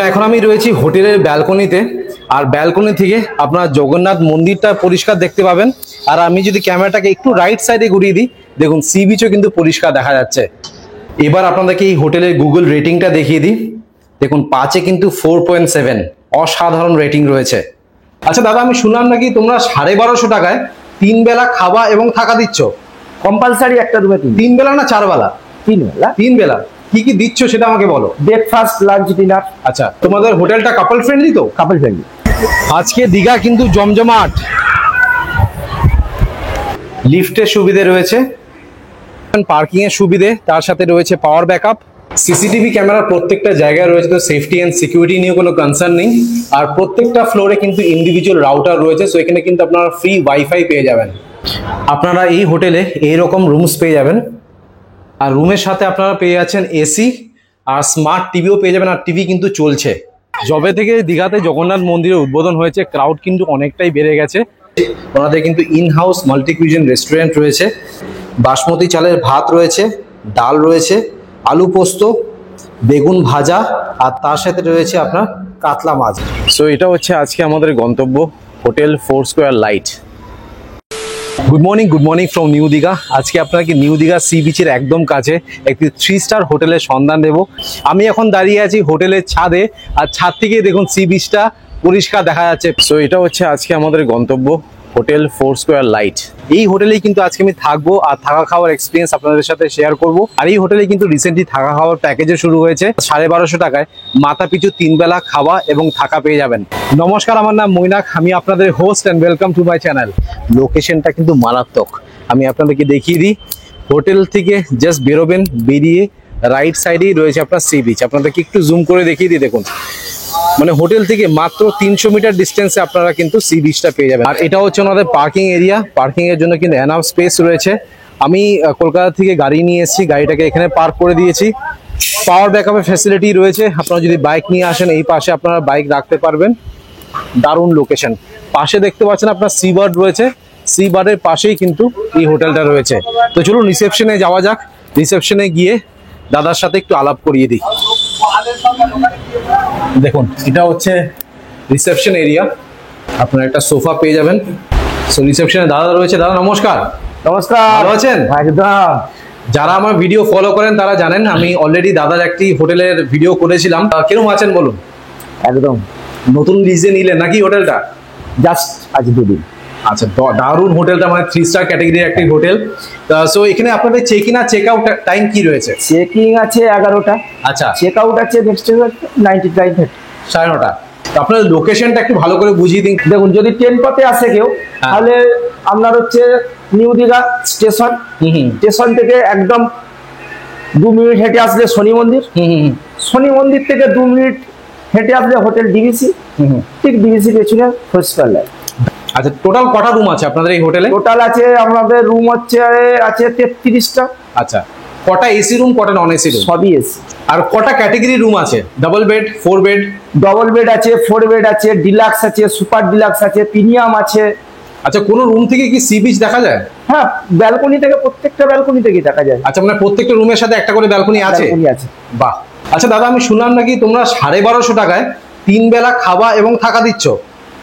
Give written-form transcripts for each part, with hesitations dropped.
এখন আমি রয়েছি হোটেলের ব্যালকনিতে। আর ব্যালকনি থেকে আপনারা জগন্নাথ মন্দিরটা পরিষ্কার দেখতে পাবেন। আর আমি যদি ক্যামেরাটাকে একটু রাইট সাইডে ঘুরিয়ে দিই, দেখুন সি বিচও কিন্তু পরিষ্কার দেখা যাচ্ছে। এবার আপনাদেরকে এই হোটেলের গুগল রেটিংটা দেখিয়ে দিই। দেখুন 5-এ কিন্তু 4.7, অসাধারণ রেটিং রয়েছে। আচ্ছা দাদা, আমি শুনলাম নাকি তোমরা 1250 টাকায় 3 বেলা খাওয়া এবং থাকা দিচ্ছ? কম্পালসারি একটা রুমে 3 বেলা না 4 বেলা? 3 বেলা। 3 বেলা কি কি দিচ্ছ সেটা আমাকে বলো। Breakfast, lunch, dinner. আচ্ছা, তোমাদের হোটেলটা কাপল ফ্রেন্ডলি তো? Couple friendly. আজকে দীঘা কিন্তু জমজমাট। লিফটের সুবিধে রয়েছে, পার্কিং এর সুবিধে, তার সাথে রয়েছে পাওয়ার ব্যাকআপ, সিসিটিভি ক্যামেরা প্রত্যেকটা জায়গায় রয়েছে, তো সেফটি এন্ড সিকিউরিটি নিয়ে কোনো কনসার্ন নেই। আর প্রত্যেকটা ফ্লোরে কিন্তু ইন্ডিভিজুয়াল রাউটার রয়েছে, সো এখানে কিন্তু আপনারা ফ্রি ওয়াইফাই পেয়ে যাবেন। আপনারা এই হোটেলে এইরকম রুমস পেয়ে যাবেন। আর রুমের সাথে আপনারা পেয়ে যাচ্ছেন এসি আর স্মার্ট টিভিও পেয়ে যাবেন। আর টিভি কিন্তু চলছে। যবে থেকে দীঘাতে জগন্নাথ মন্দিরের উদ্বোধন হয়েছে, ক্রাউড কিন্তু অনেকটাই বেড়ে গেছে। ওনাদের কিন্তু in house multi cuisine restaurant রয়েছে, বাসমতি চালের ভাত রয়েছে, ডাল রয়েছে, আলু পোস্ত, বেগুন ভাজা, আর তার সাথে রয়েছে আপনার কাতলা মাছ। সো এটা হচ্ছে আজকে আমাদের গন্তব্য, hotel four square light. Good morning from new Digha. আজকে আপনাকে নিউ দীঘা সি বিচের একদম কাছে একটি 3 স্টার হোটেলের সন্ধান দেব। আমি এখন দাঁড়িয়ে আছি হোটেলের ছাদে, আর ছাদ থেকে দেখুন সি বিচটা পরিষ্কার দেখা যাচ্ছে। সো এটা হচ্ছে আজকে আমাদের গন্তব্য, হোটেল ফোর স্কোয়ার লাইট। এই হোটেলেই কিন্তু আজকে আমি থাকবো আর থাকা খাওয়ার এক্সপিরিয়েন্স আপনাদের সাথে শেয়ার করব। আর এই হোটেলে কিন্তু রিসেন্টলি থাকা খাওয়ার প্যাকেজও শুরু হয়েছে। 1250 টাকায় মাথা পিছু 3 বেলা খাওয়া এবং থাকা পেয়ে যাবেন। নমস্কার, আমার নাম মৈনাক, আমি আপনাদের host and welcome to my channel. লোকেশনটা কিন্তু মারাত্মক, আমি আপনাদেরকে দেখিয়ে দিই। হোটেল থেকে জাস্ট বেরোবেন, বেরিয়ে রাইট সাইডেই রয়েছে আপনার সি বিচ। আপনাদেরকে একটু জুম করে দেখিয়ে দিই। দেখুন, মানে হোটেল থেকে মাত্র 300 মিটার ডিস্টেন্সে আপনারা কিন্তু সি বিচটা পেয়ে যাবেন। আর এটা হচ্ছে ওনাদের পার্কিং এরিয়া। পার্কিং এর জন্য কিন্তু এনাফ স্পেস রয়েছে। আমি কলকাতা থেকে গাড়ি নিয়ে এসেছি, গাড়িটাকে এখানে পার্ক করে দিয়েছি। পাওয়ার ব্যাকআপের ফ্যাসিলিটি রয়েছে। আপনারা যদি বাইক নিয়ে আসেন, এই পাশে আপনারা বাইক রাখতে পারবেন। দারুণ লোকেশন। পাশে দেখতে পাচ্ছেন আপনার সি বার্ড রয়েছে, সি বার্ডের পাশেই কিন্তু এই হোটেলটা রয়েছে। তো চলুন রিসেপশনে যাওয়া যাক। রিসেপশনে গিয়ে দাদার সাথে একটু আলাপ করিয়ে দিই। দেখুন, এটা হচ্ছে রিসেপশন এরিয়া। আপনারা একটা সোফা পেয়ে যাবেন। সো রিসেপশনে দাদা রয়েছে। দাদা নমস্কার। নমস্কার। ভালো আছেন? একদম। যারা আমার ভিডিও ফলো করেন তারা জানেন আমি অলরেডি দাদার একটি হোটেলের ভিডিও করেছিলাম। কিরকম আছেন বলুন? একদম। নতুন লিজে নিলেন নাকি হোটেলটা? জাস্ট আজ 2 দিন। আচ্ছা, দারুণ হোটেলটা, মানে 3 স্টার ক্যাটাগরির একটি হোটেল। সো এখানে আপনাদের চেক ইন আর চেক আউট টাইম কি রয়েছে? চেকিং আছে 11টা। আচ্ছা, চেক আউট আছে নেক্সট 99:30। 9:30। তো আপনার লোকেশনটা একটু ভালো করে বুঝিয়ে দিন। দেখুন, যদি টেম্পোতে আসে কেউ, তাহলে আপনার হচ্ছে নিউ দীঘা স্টেশন। স্টেশন থেকে একদম 2 মিনিট হেঁটে আসলে শনি মন্দির। শনি মন্দির থেকে 2 মিনিট হেঁটে আসলে হোটেল ডিভিসি। ঠিক ডিভিসি পেছনে ফোর স্টার লাইট। আচ্ছা, টোটাল কটা রুম আছে আপনাদের এই হোটেলে? টোটাল আছে আমাদের রুম আছে 33টা। আচ্ছা, কটা এসি রুম, কটা নন এসি রুম? সবই এসি। আর কটা ক্যাটাগরি রুম আছে? Double bed, 4 bed? Double bed আছে, 4 বেড আছে, ডিলাক্স আছে, সুপার ডিলাক্স আছে, প্রিমিয়াম আছে। আচ্ছা, কোন রুম থেকে কি সি বিচ দেখা যায়? হ্যাঁ, ব্যালকনি থেকে, প্রত্যেকটা ব্যালকনি থেকে দেখা যায়। আচ্ছা, মানে প্রত্যেকটা রুমের সাথে একটা করে ব্যালকনি আছে? ব্যালকনি আছে। বাহ। আচ্ছা দাদা, আমি শুনলাম নাকি তোমরা 1250 টাকায় 3 বেলা খাওয়া এবং থাকা দিচ্ছ?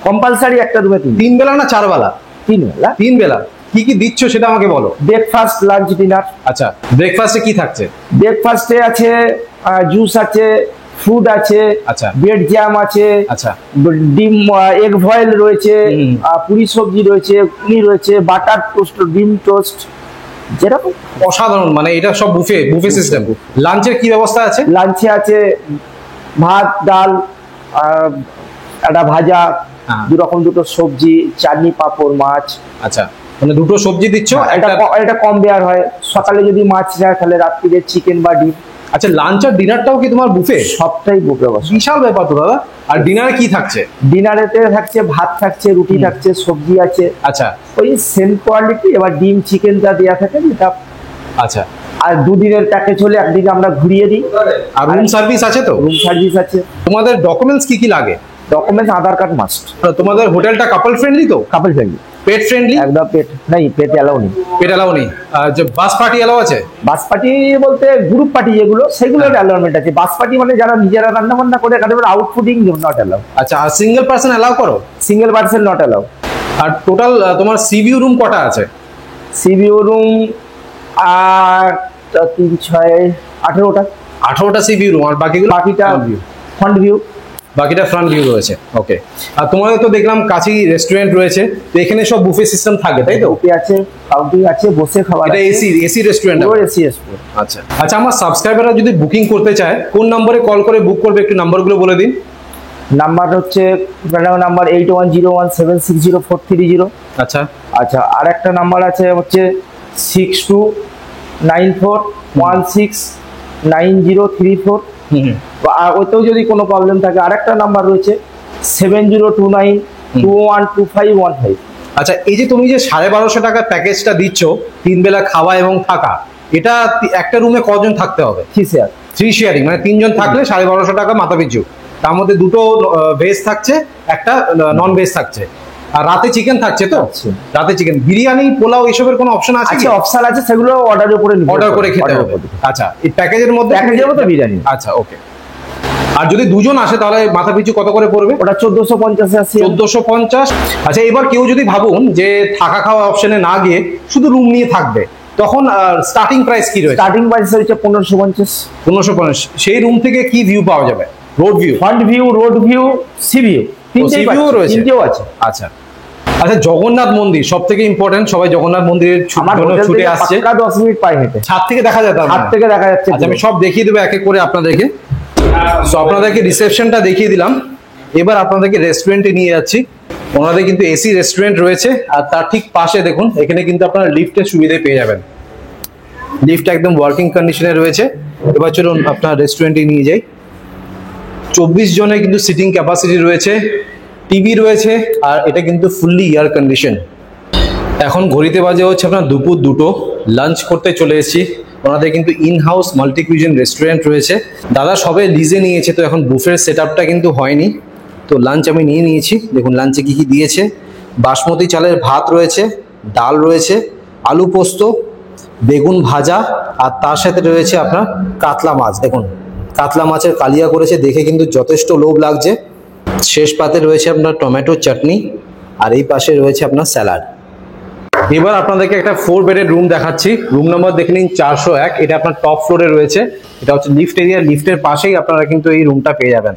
কম্পালসারি একটা রুমে 3 বেলা না 4 বেলা? 3 বেলা। 3 বেলা কি কি দিচ্ছ সেটা আমাকে বলো। Breakfast, lunch, dinner. আচ্ছা, ব্রেকফাস্টে কি থাকছে? ব্রেকফাস্টে আছে জুস আছে, ফ্রুট আছে, আচ্ছা, ব্রেড জ্যাম আছে, আচ্ছা, ডিম, এগ ভয়েল রয়েছে, পুরি সবজি রয়েছে, পনির রয়েছে, বাটার টোস্ট, ডিম টোস্ট, যেরকম। অসাধারণ, মানে এটা সব বুফে সিস্টেম। লাঞ্চের কি ব্যবস্থা আছে? লাঞ্চে আছে ভাত, ডাল, একটা ভাজা, 2 রকম 2টো সবজি, চাটনি, পাঁপড়, মাছ। আচ্ছা, মানে 2টো সবজি দিচ্ছ। এটা কম দেওয়ার হয়। সকালে যদি মাছ নেয় তাহলে রাত্রিরে চিকেন বা ডিম। আচ্ছা, লাঞ্চ আর ডিনারটাও কি তোমার বুফে? সবটাই বুফে ব্যবস্থা। বিশাল ব্যাপার তো দাদা। আর ডিনারে কি থাকছে? ডিনারেতে থাকছে ভাত, থাকছে রুটি, থাকছে সবজি আছে। আচ্ছা, ওই সেম কোয়ালিটি। এবার ডিম চিকেনটা দেওয়া থাকে যেটা। আচ্ছা, আর 2 দিনের প্যাকেজ হলে একদিকে আমরা ঘুরিয়ে দিই। আর রুম সার্ভিস আছে তো? রুম সার্ভিস আছে। তোমাদের ডকুমেন্টস কি কি লাগে? Documents Aadhaar card must. তোমাদের হোটেলটা কাপল ফ্রেন্ডলি তো? Couple friendly. Pet friendly? একদম পেট নেই, পেট অ্যালাউ নেই। পেট অ্যালাউ নেই। আর যে বাস পার্টি অ্যালাউ আছে? বাস পার্টি বলতে গ্রুপ পার্টি যেগুলো, সেগুলোর অ্যালাউমেন্ট আছে। বাস পার্টি মানে যারা নিজেরা রান্না বান্না করে একেবারে আউটফুডিং, নট অ্যালাউ। আচ্ছা, আর সিঙ্গেল পার্সন অ্যালাউ করো? Single person not allow. আর টোটাল তোমার সিভিউ রুম কটা আছে? সিভিউ রুম 3, 6, 18টা। 18টা সিভিউ রুম, আর বাকিগুলো? বাকিটা ফ্রন্ট ভিউ। বাকিটা ফ্রন্ট ভিউ রয়েছে। ওকে। আর তোমাদের তো দেখলাম কাছেই রেস্টুরেন্ট রয়েছে, তো এখানে সব বুফে সিস্টেম থাকে তাই তো? বুফে আছে, কাউন্টিং আছে, বসে খাবার। এটা এসি রেস্টুরেন্ট? AC restaurant. আচ্ছা আচ্ছা, আমার সাবস্ক্রাইবাররা যদি বুকিং করতে চায় কোন নম্বরে কল করে বুক করবে, একটু নাম্বারগুলো বলে দিন। নাম্বার হচ্ছে নাম্বার 8101760430। আচ্ছা আচ্ছা, আর একটা নাম্বার আছে হচ্ছে 6294169034। আর ওতেও যদি কোনো প্রবলেম থাকে আরেকটা নাম্বার রয়েছে 7029212515। আচ্ছা, এই যে তুমি যে 1250 টাকার প্যাকেজটা দিচ্ছ 3 বেলা খাওয়া এবং থাকা, এটা একটা রুমে কজন থাকতে হবে? 3 শেয়ারিং, মানে 3 জন থাকলে 1250 টাকা মাথা পিছু। তার মধ্যে 2টো ভেজ থাকছে, একটা নন ভেজ থাকছে, আর রাতে চিকেন থাকছে। তো রাতে চিকেন, বিরিয়ানি, পোলাও এসবের কোনো অপশন আছে? আচ্ছা, অপশন আছে, সেগুলো অর্ডারের উপরে অর্ডার করে খেতে হবে। আচ্ছা, এই প্যাকেজের মধ্যে বিরিয়ানি। আচ্ছা ওকে। আর যদি দুজন আসে তাহলে মাথা পিছু কত করে পড়বে? ওটা 1450 আছে। 1450। আচ্ছা, এবার কেউ যদি ভাবুন যে থাকা খাওয়া অপশনে না গিয়ে শুধু রুম নিয়ে থাকবে, তখন স্টার্টিং প্রাইস কি রয়েছে? স্টার্টিং প্রাইস হচ্ছে 1550। 1550। সেই রুম থেকে কি ভিউ পাওয়া যাবে? Road view, front view, road view, sea view, তিনটেও রয়েছে? তিনটেও আছে। আচ্ছা আচ্ছা, জগন্নাথ মন্দির সব থেকে ইম্পর্টেন্ট, সবাই জগন্নাথ মন্দিরের ছুটে আসছে। 10 মিনিট পায়ে হেঁটে ছাদ থেকে দেখা যায়? ছাদ থেকে দেখা যাচ্ছে। আচ্ছা, আমি সব দেখিয়ে দেবো এক এক করে আপনাদেরকে। তো আপনাদেরকে রিসেপশনটা দেখিয়ে দিলাম, এবার আপনাদেরকে রেস্টুরেন্টে নিয়ে যাচ্ছি। ওনাদের কিন্তু এসি রেস্টুরেন্ট রয়েছে, আর তার ঠিক পাশে দেখুন এখানে কিন্তু আপনারা লিফটের সুবিধা পেয়ে যাবেন। লিফট একদম ওয়ার্কিং কন্ডিশনে রয়েছে। এবার চলুন আপনার রেস্টুরেন্টে নিয়ে যাই। 24 জনের কিন্তু সিটিং ক্যাপাসিটি রয়েছে, টিভি রয়েছে, আর এটা কিন্তু ফুললি এয়ার কন্ডিশন। এখন ঘড়িতে বাজে হচ্ছে আপনার দুপুর 2টো। লাঞ্চ করতে চলে এসেছি। ওনাদের কিন্তু in house multi cuisine restaurant রয়েছে। দাদা সবে লিজে নিয়েছে, তো এখন বুফের সেট আপটা কিন্তু হয়নি। তো লাঞ্চ আমি নিয়ে নিয়েছি। দেখুন লাঞ্চে কি কি দিয়েছে। বাসমতি চালের ভাত রয়েছে, ডাল রয়েছে, আলু পোস্ত, বেগুন ভাজা, আর তার সাথে রয়েছে আপনার কাতলা মাছ। দেখুন কাতলা মাছের কালিয়া করেছে, দেখে কিন্তু যথেষ্ট লোভ লাগছে। শেষ পাতে রয়েছে আপনার টমেটো চাটনি, আর এই পাশে রয়েছে আপনার স্যালাড। এবার আপনাদেরকে একটা 4 বেডের রুম দেখাচ্ছি। রুম নাম্বার দেখে নিন 401। এটা আপনার টপ ফ্লোরে রয়েছে। এটা হচ্ছে লিফট এরিয়া, লিফটের পাশেই আপনারা কিন্তু এই রুমটা পেয়ে যাবেন।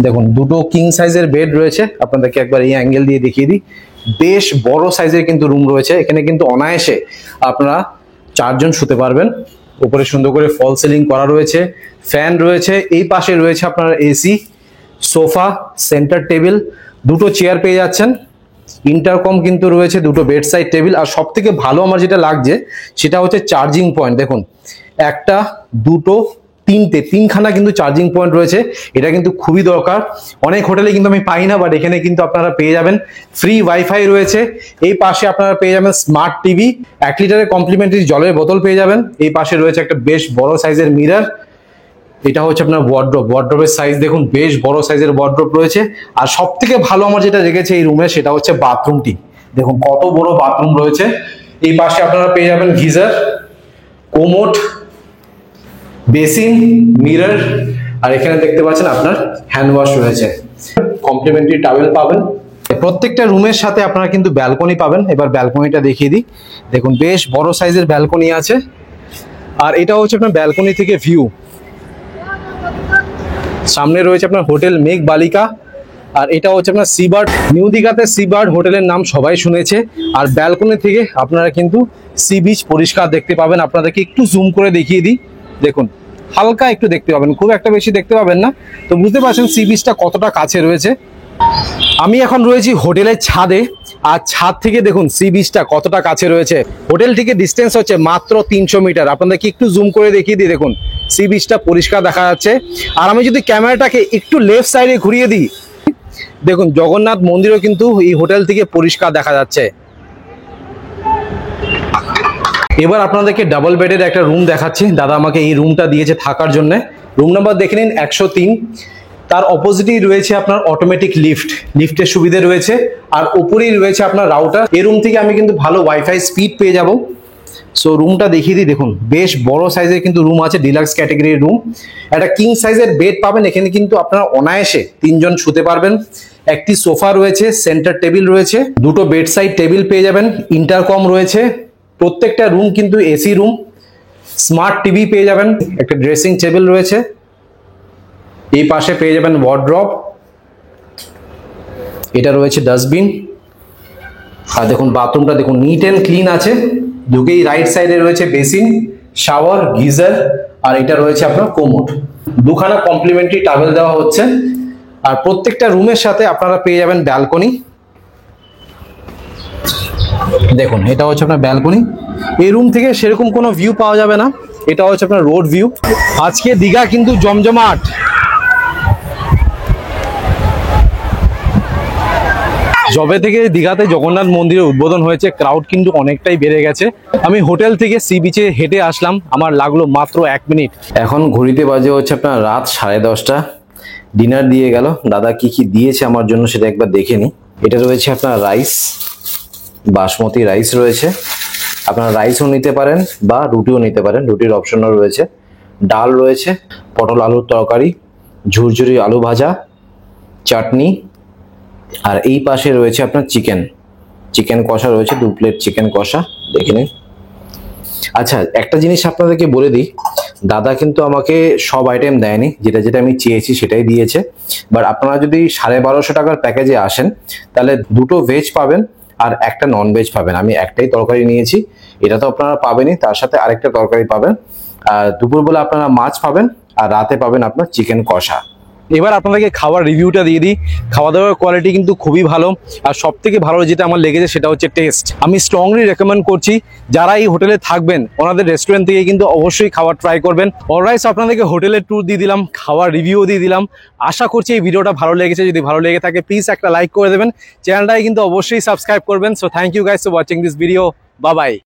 দেখুন 2টো কিং সাইজের বেড রয়েছে। আপনাদেরকে একবার এই অ্যাঙ্গেল দিয়ে দেখিয়ে দিই। বেশ বড় সাইজের কিন্তু রুম রয়েছে। এখানে কিন্তু অনায়াসে আপনারা 4 জন শুতে পারবেন। উপরে সুন্দর করে ফল সিলিং করা রয়েছে, ফ্যান রয়েছে। এই পাশে রয়েছে আপনার এসি, সোফা, সেন্টার টেবিল, 2টো চেয়ার পেয়ে যাচ্ছেন। ইন্টারকম কিন্তু রয়েছে, 2টো বেড সাইড টেবিল। আর সব থেকে ভালো আমার যেটা লাগছে সেটা হচ্ছে চার্জিং পয়েন্ট। দেখুন 1টা 2টো 3খানা কিন্তু চার্জিং পয়েন্ট রয়েছে। এটা কিন্তু খুবই দরকার, অনেক হোটেলে কিন্তু আমি পাই না, বাট এখানে কিন্তু আপনারা পেয়ে যাবেন। ফ্রি ওয়াইফাই রয়েছে। এই পাশে আপনারা পেয়ে যাবেন স্মার্ট টিভি, 1 লিটারের কমপ্লিমেন্টারি জলের বোতল পেয়ে যাবেন। এই পাশে রয়েছে একটা বেশ বড় সাইজের মিরর। এটা হচ্ছে আপনার ওয়ার্ড্রোবের সাইজ দেখুন, বেশ বড় সাইজের ওয়ার্ড্রোব রয়েছে। আর সব থেকে ভালো আমার যেটা লেগেছে এই রুমে, সেটা হচ্ছে বাথরুমটি। দেখুন কত বড় বাথরুম রয়েছে। এই পাশে আপনারা পেয়ে যাবেন গিজার, কোমোড, বেসিন, মিরর, আর এখানে দেখতে পাচ্ছেন আপনার হ্যান্ড ওয়াশ রয়েছে। কমপ্লিমেন্টারি টাওয়েল পাবেন। প্রত্যেকটা রুমের সাথে আপনারা কিন্তু ব্যালকনি পাবেন। এবার ব্যালকনিটা দেখিয়ে দিই। দেখুন বেশ বড় সাইজের ব্যালকনি আছে। আর এটা হচ্ছে আপনার ব্যালকনি থেকে ভিউ। সামনে রয়েছে আপনার হোটেল মেঘ বালিকা, আর এটা হচ্ছে আপনার সিবার্ড। নিউ দীঘাতে সিবার্ড হোটেলের নাম সবাই শুনেছে। আর ব্যালকনি থেকে আপনারা কিন্তু সি বিচ পরিষ্কার দেখতে পাবেন। আপনাদেরকে একটু জুম করে দেখিয়ে দিই। দেখুন হালকা একটু দেখতে পাবেন, খুব একটা বেশি দেখতে পাবেন না। তো বুঝতে পারছেন সি বিচটা কতটা কাছে রয়েছে। আমি এখন রয়েছি হোটেলের ছাদে, আর ছাদ থেকে দেখুন সি বিচটা কতটা কাছে রয়েছে। হোটেল থেকে ডিস্টেন্স হচ্ছে মাত্র 300 মিটার। আপনাদেরকে একটু জুম করে দেখিয়ে দিই। দেখুন সি বিচটা পরিষ্কার দেখা যাচ্ছে। আর আমি যদি ক্যামেরাটাকে একটু লেফট সাইডে ঘুরিয়ে দিই, দেখুন জগন্নাথ মন্দিরও কিন্তু এই হোটেল থেকে পরিষ্কার দেখা যাচ্ছে। এবার আপনাদেরকে ডাবল বেডের একটা রুম দেখাচ্ছি। দাদা আমাকে এই রুমটা দিয়েছে থাকার জন্য। রুম নাম্বার দেখে নিন 103। তার অপোজিটেই রয়েছে আপনার অটোমেটিক লিফটের সুবিধা রয়েছে, আর উপরেই রয়েছে আপনার রাউটার। এই রুম থেকে আমি কিন্তু ভালো ওয়াইফাই স্পিড পেয়ে যাব। সো রুমটা দেখিয়ে দিই, দেখুন বেশ বড় সাইজের কিন্তু রুম আছে, ডিলাক্স ক্যাটাগরির রুম। একটা কিং সাইজের বেড পাবেন এখানে, কিন্তু আপনারা অনায়াসে 3 জন শুতে পারবেন। একটি সোফা রয়েছে, সেন্টার টেবিল রয়েছে, দুটো বেড সাইড টেবিল পেয়ে যাবেন, ইন্টারকম রয়েছে। প্রত্যেকটা রুম কিন্তু এসি রুম। স্মার্ট টিভি পেয়ে যাবেন, একটা ড্রেসিং টেবিল রয়েছে, এই পাশে পেয়ে যাবেন ওয়ার্ড্রপ, এটা রয়েছে ডাস্টবিন। আর দেখুন বাথরুমটা দেখুন নিট অ্যান্ড ক্লিন আছে। ঢুকেই রাইট সাইডে রয়েছে বেসিন, শাওয়ার, গিজার, আর এটা রয়েছে আপনার কোমোড। দুখানা কমপ্লিমেন্টারি টাওয়েল দেওয়া হচ্ছে। আর প্রত্যেকটা রুমের সাথে আপনারা পেয়ে যাবেন ব্যালকনি। দেখুন এটা হচ্ছে আপনার ব্যালকনি। এই রুম থেকে সেরকম কোনো ভিউ পাওয়া যাবে না, এটা হচ্ছে আপনার রোড ভিউ। আজকে দীঘা কিন্তু জমজমাট। যবে থেকে দীঘাতে জগন্নাথ মন্দিরের উদ্বোধন হয়েছে, ক্রাউড কিন্তু অনেকটাই বেড়ে গেছে। আমি হোটেল থেকে সি বিচে হেঁটে আসলাম, আমার লাগলো মাত্র 1 মিনিট। এখন ঘড়িতে বাজে হচ্ছে আপনার রাত 10:30। ডিনার দিয়ে গেল। দাদা কি কি দিয়েছে আমার জন্য সেটা একবার দেখে নিই। এটা রয়েছে আপনার রাইস, বাসমতি রাইস রয়েছে। আপনারা রাইসও নিতে পারেন বা রুটিও নিতে পারেন, রুটির অপশনও রয়েছে। ডাল রয়েছে, পটল আলুর তরকারি, ঝুরঝুরি আলু ভাজা, চাটনি, আর এই পাশে রয়েছে আপনার চিকেন কষা রয়েছে, 2 প্লেট চিকেন কষা, দেখে নিন। আচ্ছা একটা জিনিস আপনাদেরকে বলে দিই, দাদা কিন্তু আমাকে সব আইটেম দেয়নি, যেটা যেটা আমি চেয়েছি সেটাই দিয়েছে। বাট আপনারা যদি 1250 টাকার প্যাকেজে আসেন তাহলে 2টো ভেজ পাবেন আর একটা নন ভেজ পাবেন। আমি একটাই তরকারি নিয়েছি, এটা তো আপনারা পাবেনই, তার সাথে আরেকটা তরকারি পাবেন। আর দুপুরবেলা আপনারা মাছ পাবেন, আর রাতে পাবেন আপনার চিকেন কষা। এবার আপনাদেরকে খাওয়ার রিভিউটা দিয়ে দিই। খাওয়া দাওয়ার কোয়ালিটি কিন্তু খুবই ভালো, আর সব থেকে ভালো যেটা আমার লেগেছে সেটা হচ্ছে টেস্ট। আমি স্ট্রংলি রেকমেন্ড করছি যারা এই হোটেলে থাকবেন ওনাদের রেস্টুরেন্ট থেকে কিন্তু অবশ্যই খাবার ট্রাই করবেন। অলরাইট, আপনাদেরকে হোটেলের ট্যুর দিয়ে দিলাম, খাওয়ার রিভিউ দিয়ে দিলাম। আশা করছি এই ভিডিওটা ভালো লেগেছে। যদি ভালো লেগে থাকে প্লিজ একটা লাইক করে দেবেন, চ্যানেলটাকে কিন্তু অবশ্যই সাবস্ক্রাইব করবেন। So thank you guys for watching this video. Bye by.